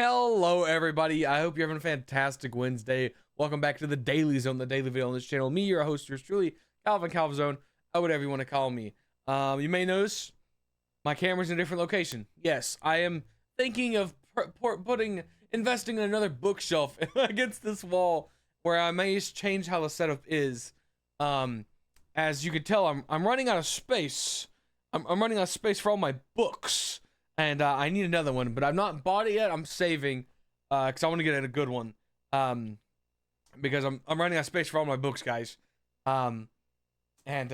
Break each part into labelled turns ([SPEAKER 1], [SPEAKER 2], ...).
[SPEAKER 1] Hello, everybody. I hope you're having a fantastic Wednesday. Welcome back to the Daily Zone, the daily video on this channel. Me, your host, yours truly, Calvzone, or whatever you want to call me. You may notice my camera's in a different location. Yes, I am thinking of investing in another bookshelf against this wall, where I may change how the setup is. As you can tell, I'm running out of space. I'm running out of space for all my books. And I need another one, but I've not bought it yet. I'm saving, because I want to get a good one. Because I'm running out of space for all my books, guys. I'm trying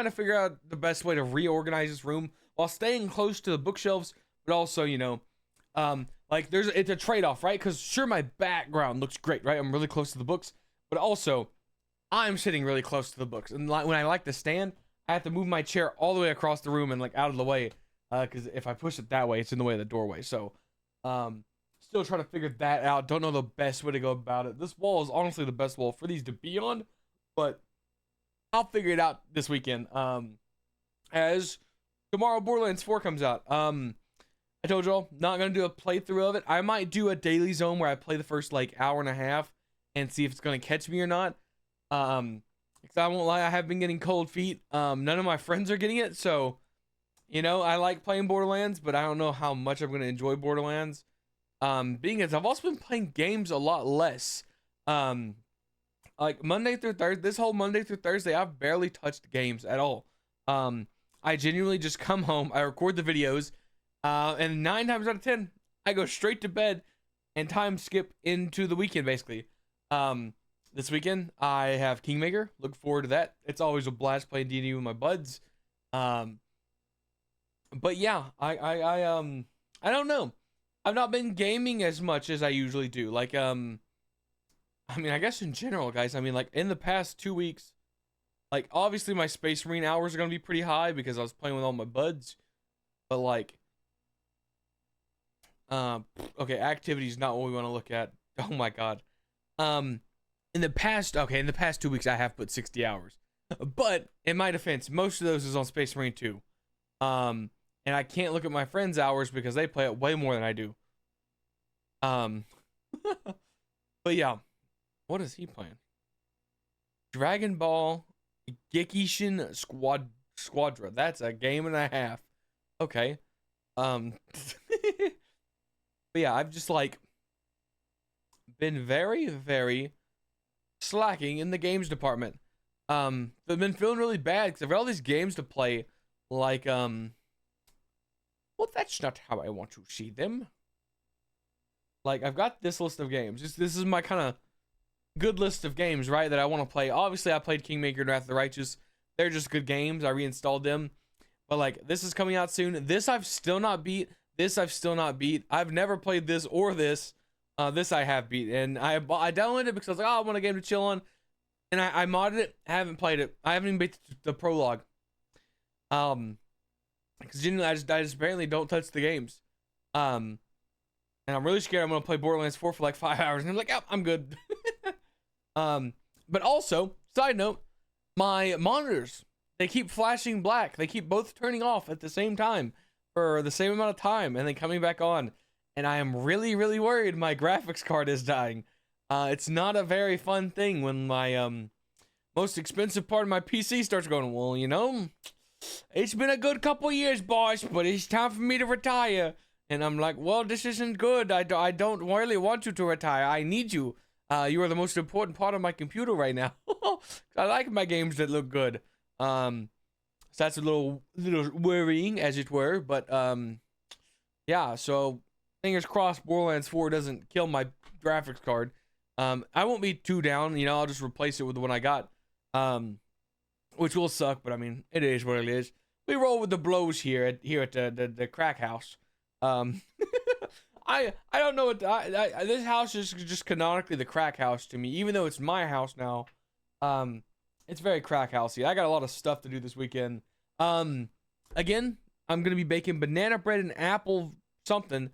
[SPEAKER 1] to figure out the best way to reorganize this room while staying close to the bookshelves, but also, you know, like it's a trade-off, right? Because sure, my background looks great, right? I'm really close to the books, but also I'm sitting really close to the books, and when I like to stand, I have to move my chair all the way across the room and like out of the way. Because if I push it that way, it's in the way of the doorway. So, still trying to figure that out. Don't know the best way to go about it. This wall is honestly the best wall for these to be on, but I'll figure it out this weekend. As tomorrow Borderlands 4 comes out. I told y'all, not gonna do a playthrough of it. I might do a daily zone where I play the first like hour and a half and see if it's gonna catch me or not. Because I won't lie, I have been getting cold feet. None of my friends are getting it, so. You know, I like playing Borderlands, but I don't know how much I'm going to enjoy Borderlands. Being as I've also been playing games a lot less. Like Monday through Thursday, this whole Monday through Thursday, I've barely touched games at all. I genuinely just come home, I record the videos, and 9 times out of 10, I go straight to bed and time skip into the weekend, basically. This weekend, I have Kingmaker. Look forward to that. It's always a blast playing D&D with my buds. But yeah, I don't know. I've not been gaming as much as I usually do. Like, I mean, I guess in general, guys, I mean, like, in the past 2 weeks, like, obviously my Space Marine hours are going to be pretty high because I was playing with all my buds. But, like, okay, activity is not what we want to look at. Oh my God. In the past 2 weeks, I have put 60 hours. But, in my defense, most of those is on Space Marine 2. And I can't look at my friends' hours because they play it way more than I do. But yeah, what is he playing? Dragon Ball Gekishin Squadra. That's a game and a half. Okay. But yeah, I've just like been very, very slacking in the games department. I've been feeling really bad because I've got all these games to play. Like, well, that's not how I want to see them. Like, I've got this list of games. This is my kind of good list of games, right, that I want to play. Obviously, I played Kingmaker and Wrath of the Righteous. They're just good games. I reinstalled them. But, like, this is coming out soon. This I've still not beat. This I've still not beat. I've never played this or this. This I have beat. And I downloaded it because I was like, oh, I want a game to chill on. And I modded it. I haven't played it. I haven't even beat the prologue. Because genuinely, I just apparently don't touch the games. And I'm really scared I'm gonna play Borderlands 4 for like 5 hours, and I'm like, yep, I'm good. But also, side note, my monitors, they keep flashing black. They keep both turning off at the same time for the same amount of time, and then coming back on. And I am really, really worried my graphics card is dying. It's not a very fun thing when my most expensive part of my PC starts going, well, you know. It's been a good couple years, boss, but it's time for me to retire. And I'm like, well, this isn't good. I don't really want you to retire. I need you. You are the most important part of my computer right now. I like my games that look good. So that's a little worrying, as it were. But yeah. So fingers crossed, Borderlands 4 doesn't kill my graphics card. I won't be too down. You know, I'll just replace it with the one I got. Which will suck, but I mean, it is what it is. We roll with the blows here at the crack house. I don't know what this house is just canonically the crack house to me, even though it's my house now. It's very crack housey. I got a lot of stuff to do this weekend. Again, I'm gonna be baking banana bread and apple something.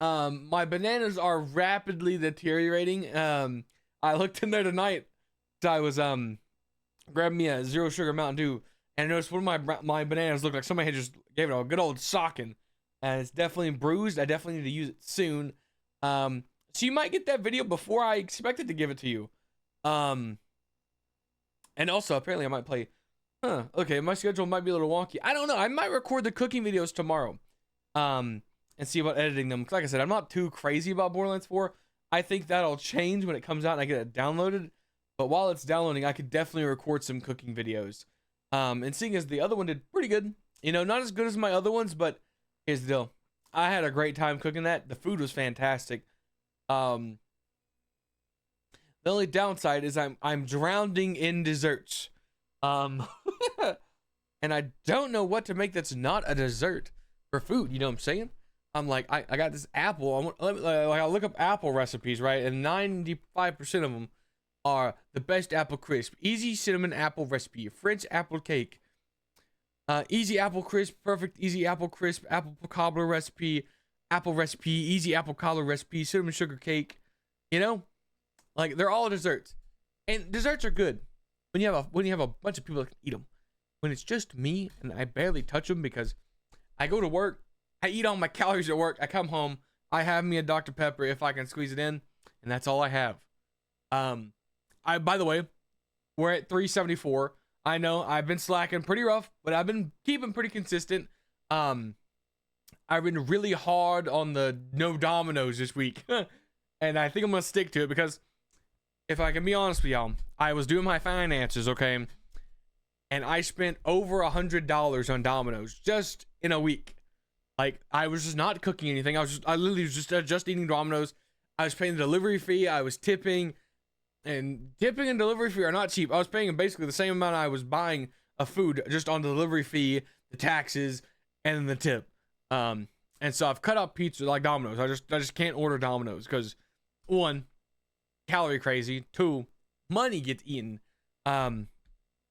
[SPEAKER 1] My bananas are rapidly deteriorating. I looked in there tonight. I was grabbed me a 0 sugar Mountain Dew, and I noticed one of my bananas looked like somebody had just gave it a good old socking. and it's definitely bruised. I definitely need to use it soon. So you might get that video before I expected to give it to you. And also apparently I might play. Okay, my schedule might be a little wonky. I don't know. I might record the cooking videos tomorrow. And see about editing them. 'Cause like I said, I'm not too crazy about Borderlands 4. I think that'll change when it comes out and I get it downloaded. But while it's downloading, I could definitely record some cooking videos. And seeing as the other one did pretty good, you know, not as good as my other ones, but here's the deal. I had a great time cooking that. The food was fantastic. The only downside is I'm drowning in desserts. And I don't know what to make that's not a dessert for food. You know what I'm saying? I'm like, I got this apple. I look up apple recipes, right? And 95% of them are the best apple crisp, easy cinnamon apple recipe, French apple cake, easy apple crisp, perfect easy apple crisp, apple cobbler recipe, apple recipe, easy apple cobbler recipe, cinnamon sugar cake. You know, like they're all desserts, and desserts are good when you have a bunch of people that can eat them. When it's just me and I barely touch them because I go to work, I eat all my calories at work, I come home, I have me a Dr. Pepper if I can squeeze it in, and that's all I have. By the way, we're at 374. I know I've been slacking pretty rough, but I've been keeping pretty consistent. I've been really hard on the no dominoes this week, and I think I'm gonna stick to it because if I can be honest with y'all, I was doing my finances, okay, and I spent over $100 on dominoes just in a week. Like, I was just not cooking anything. I literally was just eating Domino's. I was paying the delivery fee. I was tipping. And tipping and delivery fee are not cheap. I was paying basically the same amount I was buying of food just on the delivery fee, the taxes, and the tip. And so I've cut out pizza like Domino's. I just can't order Domino's because, one, calorie crazy. Two, money gets eaten. I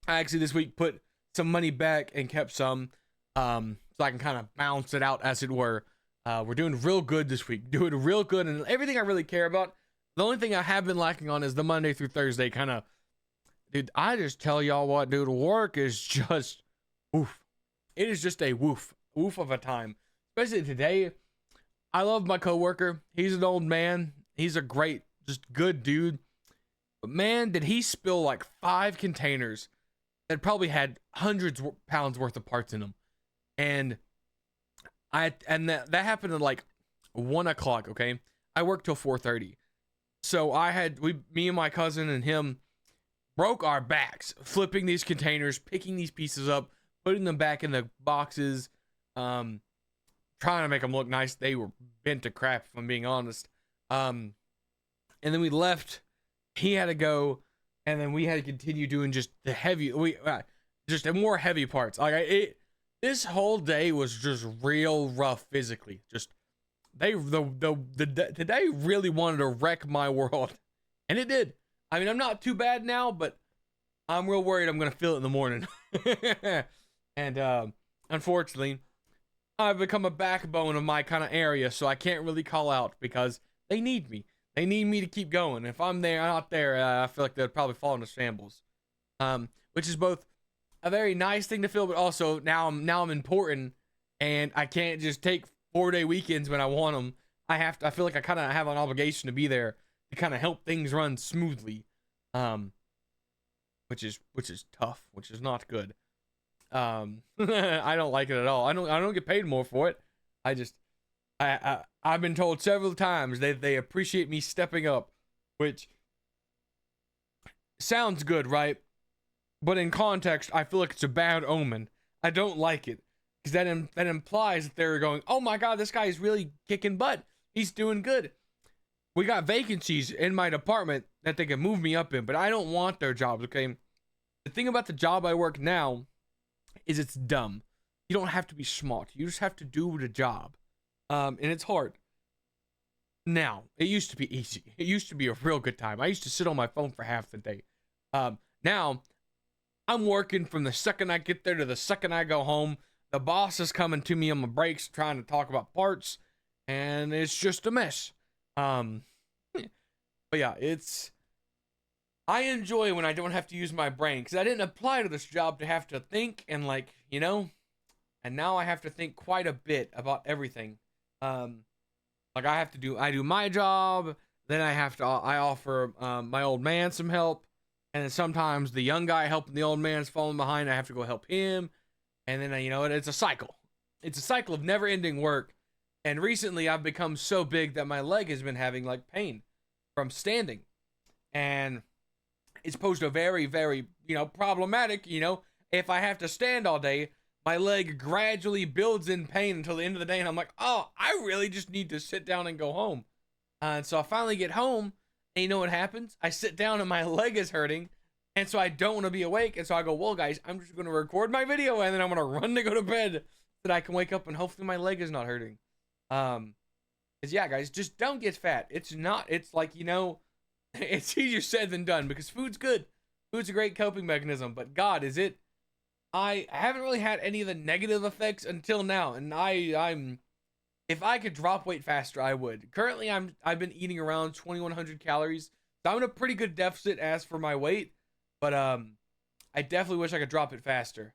[SPEAKER 1] actually this week put some money back and kept some. So I can kind of bounce it out, as it were. We're doing real good this week. Doing real good, and everything I really care about. The only thing I have been lacking on is the Monday through Thursday kind of. Dude, I just tell y'all what, dude. Work is just woof. It is just a woof of a time. Especially today. I love my coworker. He's an old man. He's a great, just good dude. But man, did he spill like 5 containers that probably had hundreds of pounds worth of parts in them. And that happened at like 1 o'clock. Okay, I worked till 4:30, so me and my cousin and him broke our backs flipping these containers, picking these pieces up, putting them back in the boxes, trying to make them look nice. They were bent to crap, if I'm being honest. And then we left. He had to go, and then we had to continue doing just the heavy, just the more heavy parts. Like this whole day was just real rough physically. Just today really wanted to wreck my world, and it did. I mean, I'm not too bad now, but I'm real worried I'm gonna feel it in the morning. And unfortunately, I've become a backbone of my kind of area, so I can't really call out because they need me. They need me to keep going. If I'm not there, I feel like they'd probably fall into shambles. Which is both a very nice thing to feel, but also now I'm important, and I can't just take 4-day weekends when I want them. I feel like I kind of have an obligation to be there to kind of help things run smoothly. Which is tough, which is not good. I don't like it at all. I don't get paid more for it. I've been told several times they appreciate me stepping up, which sounds good, right? But in context, I feel like it's a bad omen. I don't like it because that implies that they're going, "Oh my God, this guy is really kicking butt. He's doing good." We got vacancies in my department that they can move me up in, but I don't want their jobs. Okay, the thing about the job I work now is it's dumb. You don't have to be smart. You just have to do the job. And it's hard. Now, it used to be easy. It used to be a real good time. I used to sit on my phone for half the day. Now, I'm working from the second I get there to the second I go home. The boss is coming to me on my breaks trying to talk about parts, and it's just a mess. But yeah, I enjoy when I don't have to use my brain, because I didn't apply to this job to have to think and, like, you know, and now I have to think quite a bit about everything. Like I do my job, then I offer my old man some help, and then sometimes the young guy helping the old man's falling behind. I have to go help him, and then it's a cycle. It's a cycle of never-ending work. And recently, I've become so big that my leg has been having like pain from standing, and it's posed a very, very problematic. If I have to stand all day, my leg gradually builds in pain until the end of the day, and I'm like, oh, I really just need to sit down and go home. And so I finally get home, and you know what happens? I sit down and my leg is hurting, and so I don't want to be awake. And so I go, well, guys, I'm just going to record my video, and then I'm going to run to go to bed so that I can wake up and hopefully my leg is not hurting. Cause yeah, guys, just don't get fat. It's like, it's easier said than done because food's good. Food's a great coping mechanism, but God, is it? I haven't really had any of the negative effects until now, and I'm if I could drop weight faster, I would. Currently, I've been eating around 2,100 calories, so I'm in a pretty good deficit as for my weight, but I definitely wish I could drop it faster.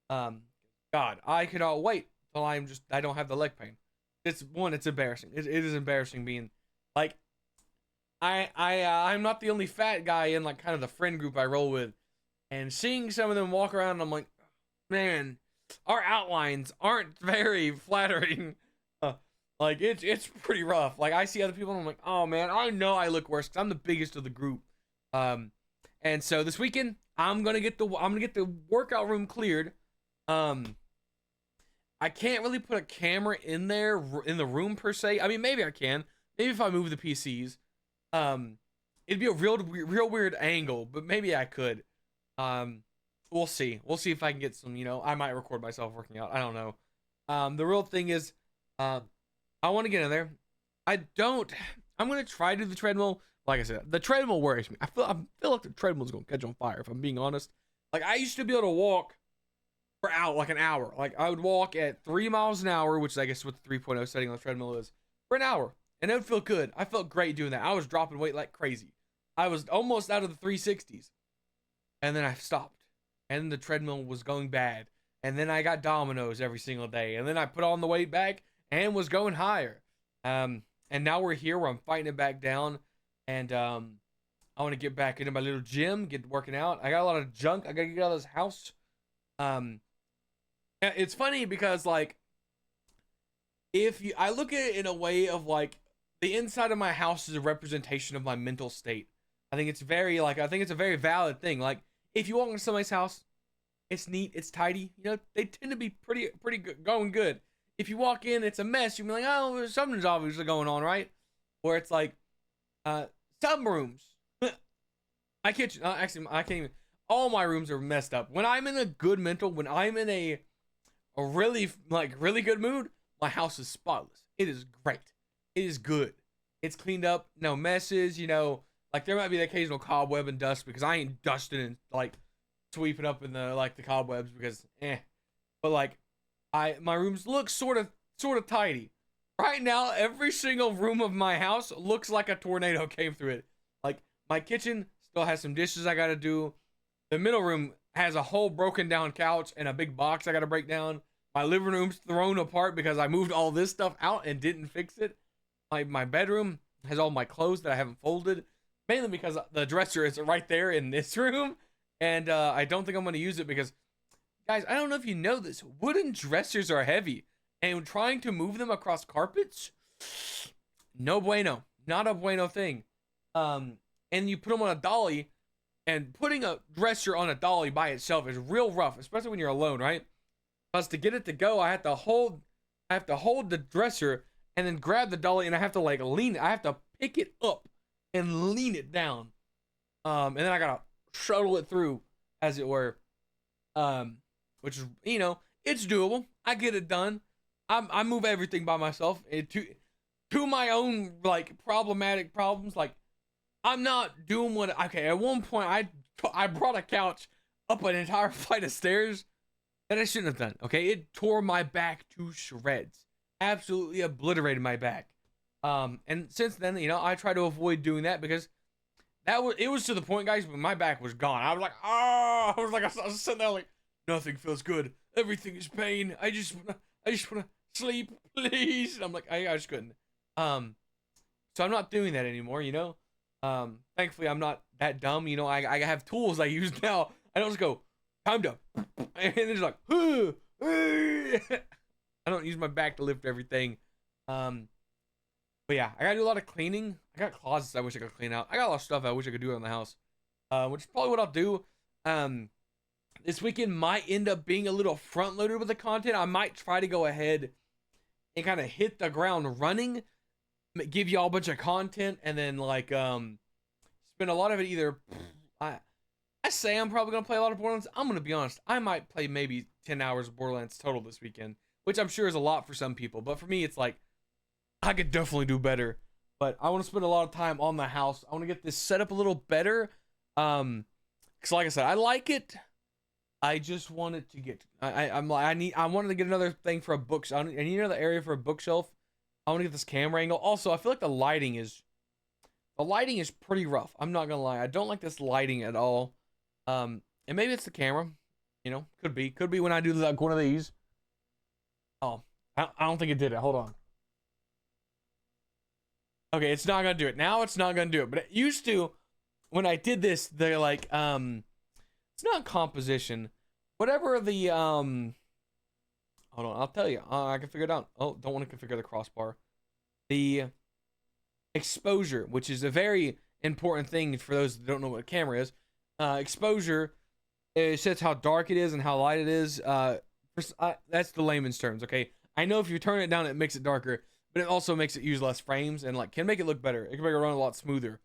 [SPEAKER 1] God, I cannot wait till I don't have the leg pain. It's embarrassing. It is embarrassing being like I'm not the only fat guy in like kind of the friend group I roll with, and seeing some of them walk around, I'm like, man, our outlines aren't very flattering. Like it's pretty rough. Like I see other people and I'm like, oh man, I know I look worse because I'm the biggest of the group. And so this weekend I'm gonna get the workout room cleared. I can't really put a camera in there in the room per se. I mean, maybe I can. Maybe if I move the PCs, it'd be a real weird angle, but maybe I could. We'll see. We'll see if I can get some. I might record myself working out. I don't know. The real thing is, I want to get in there. I'm gonna try to do the treadmill. Like I said, the treadmill worries me. I feel like the treadmill's gonna catch on fire if I'm being honest. Like I used to be able to walk for an hour. Like I would walk at 3 miles an hour, which is, I guess, what the 3.0 setting on the treadmill is, for an hour, and it would feel good. I felt great doing that. I was dropping weight like crazy. I was almost out of the 360s, and then I stopped, and the treadmill was going bad, and then I got Domino's every single day, and then I put on the weight back and was going higher. And now we're here where I'm fighting it back down, and I want to get back into my little gym, get working out. I got a lot of junk I gotta get out of this house. It's funny because like I look at it in a way of like the inside of my house is a representation of my mental state. I think it's a very valid thing. Like if you walk into somebody's house, it's neat, it's tidy. They tend to be pretty good, going good. If you walk in, it's a mess. You'll be like, oh, something's obviously going on, right? Or it's like some rooms. My kitchen, actually, I can't even. All my rooms are messed up. When I'm in a good mental, when I'm in a really good mood, my house is spotless. It is great. It is good. It's cleaned up, no messes. Like there might be the occasional cobweb and dust because I ain't dusting and like sweeping up in the cobwebs because But like my rooms look sort of tidy. Right now, every single room of my house looks like a tornado came through it. Like my kitchen still has some dishes I gotta do. The middle room has a whole broken down couch and a big box I gotta break down. My living room's thrown apart because I moved all this stuff out and didn't fix it. My bedroom has all my clothes that I haven't folded, mainly because the dresser is right there in this room, and I don't think I'm going to use it because, guys, I don't know if you know this, wooden dressers are heavy, and trying to move them across carpets, no bueno, not a bueno thing. And you put them on a dolly, and putting a dresser on a dolly by itself is real rough, especially when you're alone, right? Because to get it to go, I have to hold the dresser and then grab the dolly, and I have to like lean it. I have to pick it up and lean it down. And then I gotta shuttle it through, as it were. Which is, it's doable. I get it done. I move everything by myself to my own like problematic problems. Like I'm not doing at one point I brought a couch up an entire flight of stairs that I shouldn't have done. Okay, it tore my back to shreds, absolutely obliterated my back. And since then, I try to avoid doing that because it was to the point, guys, when my back was gone. I was like, I was sitting there like nothing feels good. everything is pain. I just wanna sleep, please. And I'm like, I just couldn't. So I'm not doing that anymore, you know. Thankfully I'm not that dumb, you know. I have tools I use now. I don't just go, time to, and it's like, I don't use my back to lift everything. But yeah, I gotta do a lot of cleaning. I got closets I wish I could clean out. I got a lot of stuff I wish I could do around the house. Which is probably what I'll do. This weekend might end up being a little front loaded with the content. I might try to go ahead and kind of hit the ground running, give y'all a bunch of content, and then like spend a lot of it either. I say I'm probably gonna play a lot of Borderlands. I'm gonna be honest. I might play maybe 10 hours of Borderlands total this weekend, which I'm sure is a lot for some people. But for me, it's like I could definitely do better. But I want to spend a lot of time on the house. I want to get this set up a little better. Because like I said, I like it. I just wanted to get. I wanted to get another thing for a book. I need another area for a bookshelf. I want to get this camera angle. Also, I feel like the lighting is pretty rough. I'm not gonna lie. I don't like this lighting at all. And maybe it's the camera. You know, could be when I do like one of these. Oh, I don't think it did it. Hold on. Okay, it's not gonna do it. Now it's not gonna do it. But it used to, when I did this, they're like, it's not composition. Whatever the, hold on, I'll tell you. I can figure it out. Oh, don't want to configure the crossbar. The exposure, which is a very important thing for those that don't know what a camera is. Exposure, it says how dark it is and how light it is. That's the layman's terms, okay? I know if you turn it down, it makes it darker. But it also makes it use less frames and like can make it look better. It can make it run a lot smoother.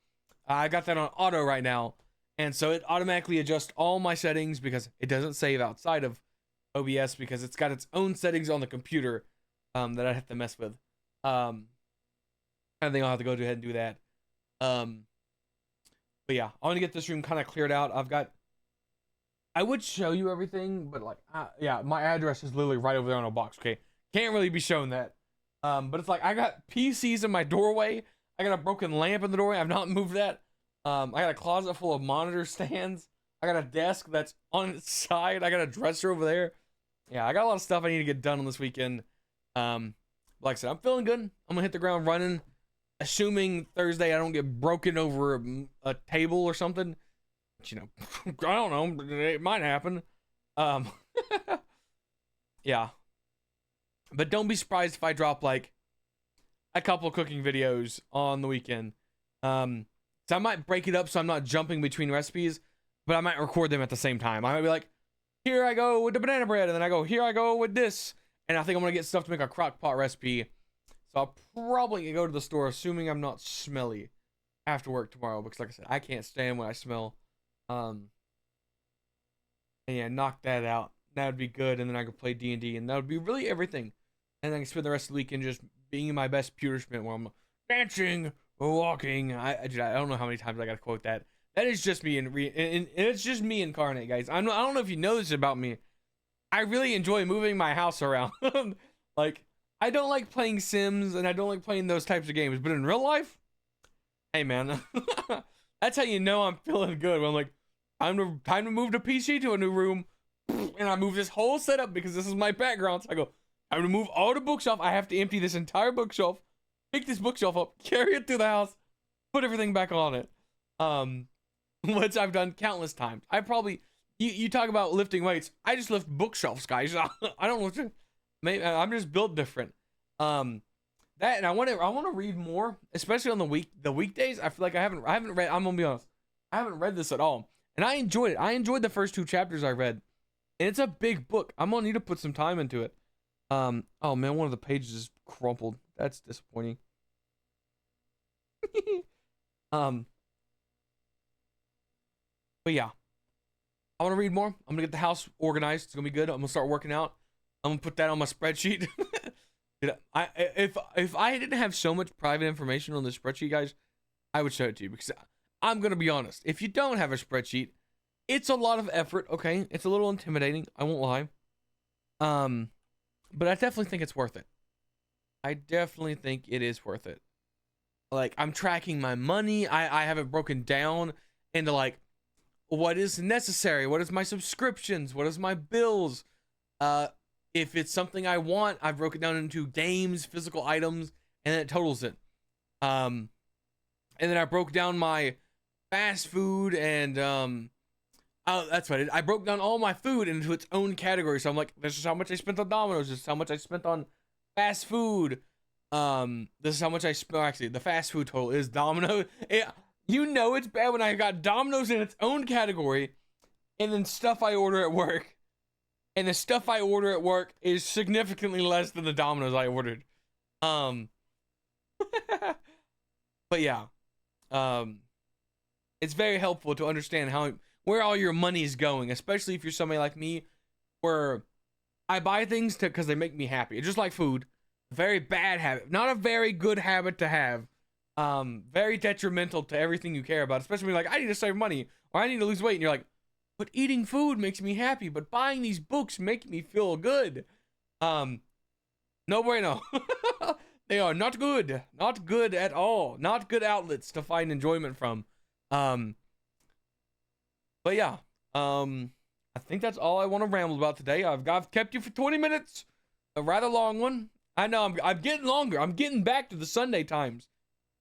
[SPEAKER 1] I got that on auto right now, and so it automatically adjusts all my settings because it doesn't save outside of OBS because it's got its own settings on the computer that I have to mess with. I think I'll have to go ahead and do that. But yeah, I want to get this room kind of cleared out. I would show you everything, but like, yeah, my address is literally right over there on a box. Okay, can't really be shown that. But it's like I got PCs in my doorway. I got a broken lamp in the doorway. I've not moved that. I got a closet full of monitor stands. I got a desk that's on its side. I got a dresser over there. Yeah, I got a lot of stuff I need to get done on this weekend. Like I said, I'm feeling good. I'm gonna hit the ground running. Assuming Thursday I don't get broken over a table or something. But, you know, I don't know. It might happen. Yeah. But don't be surprised if I drop like a couple cooking videos on the weekend. So I might break it up so I'm not jumping between recipes, but I might record them at the same time. I might be like, here I go with the banana bread, and then I go, here I go with this. And I think I'm gonna get stuff to make a crock pot recipe. So I'll probably go to the store, assuming I'm not smelly after work tomorrow, because like I said, I can't stand when I smell. And yeah, knock that out. That would be good, and then I could play D&D, and that would be really everything. And then I can spend the rest of the weekend just being in my best pewter schmidt where I'm dancing, walking. I don't know how many times I gotta quote that. That is just me, and it's just me incarnate, guys. I don't know if you know this about me. I really enjoy moving my house around. Like, I don't like playing Sims, and I don't like playing those types of games. But in real life, hey man, that's how you know I'm feeling good. When I'm like, time to move the PC to a new room, and I move this whole setup because this is my background. So I go, I'm gonna move all the bookshelf. I have to empty this entire bookshelf, pick this bookshelf up, carry it through the house, put everything back on it. Which I've done countless times. I probably, you talk about lifting weights. I just lift bookshelves, guys. I don't lift. Maybe I'm just built different. That, and I want to read more, especially on the weekdays. I feel like I haven't read. I'm gonna be honest. I haven't read this at all, and I enjoyed it. I enjoyed the first 2 chapters I read, and it's a big book. I'm gonna need to put some time into it. Oh man, one of the pages is crumpled. That's disappointing. But yeah, I want to read more. I'm gonna get the house organized. It's gonna be good. I'm gonna start working out. I'm gonna put that on my spreadsheet. Dude, if I didn't have so much private information on this spreadsheet, guys, I would show it to you, because I'm gonna be honest. If you don't have a spreadsheet, it's a lot of effort. Okay, it's a little intimidating. I won't lie. But I definitely think it's worth it. I definitely think it is worth it. Like, I'm tracking my money. I have it broken down into like what is necessary, what is my subscriptions, what is my bills, Uh, if it's something I want, I broke it down into games, physical items, and then it totals it. And then I broke down my fast food and oh, that's right. I broke down all my food into its own category. So I'm like, this is how much I spent on Domino's. This is how much I spent on fast food. This is how much I spent. Actually, the fast food total is Domino's. You know it's bad when I got Domino's in its own category, and then stuff I order at work, and the stuff I order at work is significantly less than the Domino's I ordered. But yeah, it's very helpful to understand where all your money is going, especially if you're somebody like me, where I buy things because they make me happy. It's just like food. Very bad habit, not a very good habit to have. Very detrimental to everything you care about, especially when you're like, I need to save money or I need to lose weight, and you're like, but eating food makes me happy, but buying these books make me feel good. No bueno. They are not good at all, not good outlets to find enjoyment from. But yeah, I think that's all I want to ramble about today. I've kept you for 20 minutes, a rather long one. I know I'm getting longer. I'm getting back to the Sunday times.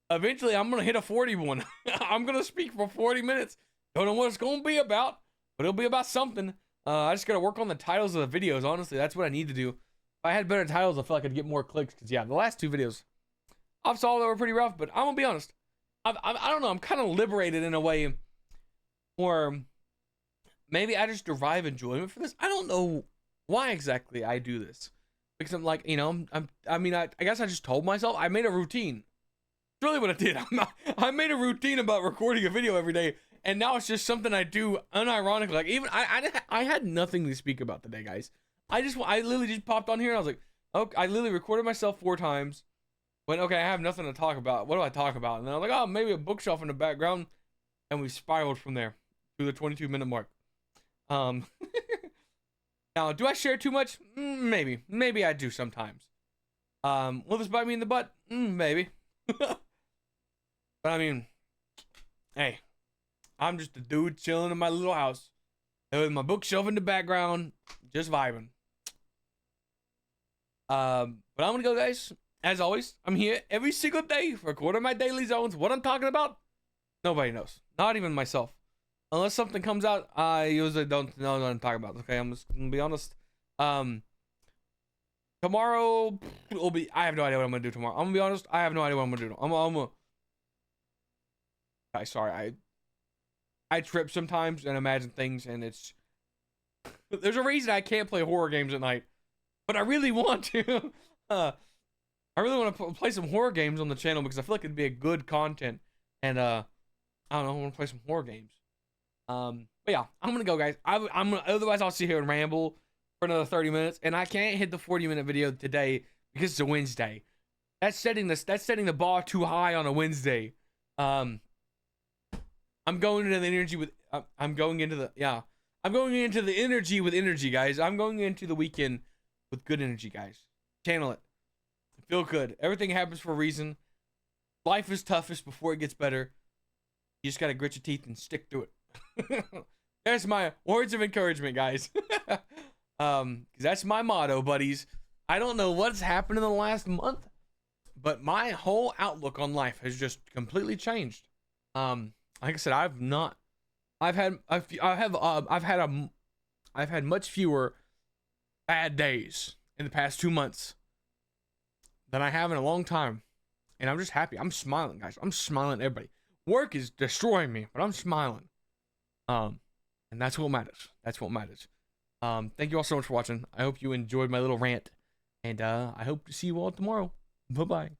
[SPEAKER 1] Eventually, I'm gonna hit a 41. I'm gonna speak for 40 minutes. Don't know what it's gonna be about, but it'll be about something. I just gotta work on the titles of the videos. Honestly, that's what I need to do. If I had better titles, I feel like I'd get more clicks. Cause yeah, the last 2 videos I've saw they were pretty rough, but I'm gonna be honest. I don't know. I'm kind of liberated in a way, or maybe I just derive enjoyment from this. I don't know why exactly I do this, because I'm like, you know, I guess I just told myself I made a routine. That's really what I did. I made a routine about recording a video every day, and now it's just something I do unironically. Like even I had nothing to speak about today, guys. I literally just popped on here and I was like, okay, I literally recorded myself 4 times. Went, okay, I have nothing to talk about. What do I talk about? And then I was like, oh, maybe a bookshelf in the background, and we spiraled from there to the 22-minute mark. Now, do I share too much? Maybe I do sometimes. Will this bite me in the butt? Maybe. But I mean, hey, I'm just a dude chilling in my little house with my bookshelf in the background, just vibing. But I'm gonna go, guys. As always, I'm here every single day recording my daily zones. What I'm talking about, nobody knows, not even myself. Unless something comes out, I usually don't know what I'm talking about. Okay, I'm just gonna be honest. Tomorrow will be. I have no idea what I'm gonna do tomorrow. I'm gonna be honest. I have no idea what I'm gonna do. I'm gonna. Sorry, I trip sometimes and imagine things, and it's. There's a reason I can't play horror games at night, but I really want to. I really want to play some horror games on the channel because I feel like it'd be a good content, and I don't know. I want to play some horror games. But yeah, I'm gonna go, guys. Otherwise I'll sit here and ramble for another 30 minutes, and I can't hit the 40-minute video today because it's a Wednesday. That's setting the bar too high on a Wednesday. I'm going into the energy with I'm going into the energy with energy, guys. I'm going into the weekend with good energy, guys. Channel it. Feel good. Everything happens for a reason. Life is toughest before it gets better. You just gotta grit your teeth and stick to it. There's my words of encouragement, guys. 'Cause that's my motto, buddies. I don't know what's happened in the last month, but my whole outlook on life has just completely changed. Like I said, I've had much fewer bad days in the past 2 months than I have in a long time, and I'm just happy. I'm smiling, guys. I'm smiling at everybody. Work is destroying me, but I'm smiling. And that's what matters. That's what matters. Thank you all so much for watching. I hope you enjoyed my little rant, and I hope to see you all tomorrow. Bye bye.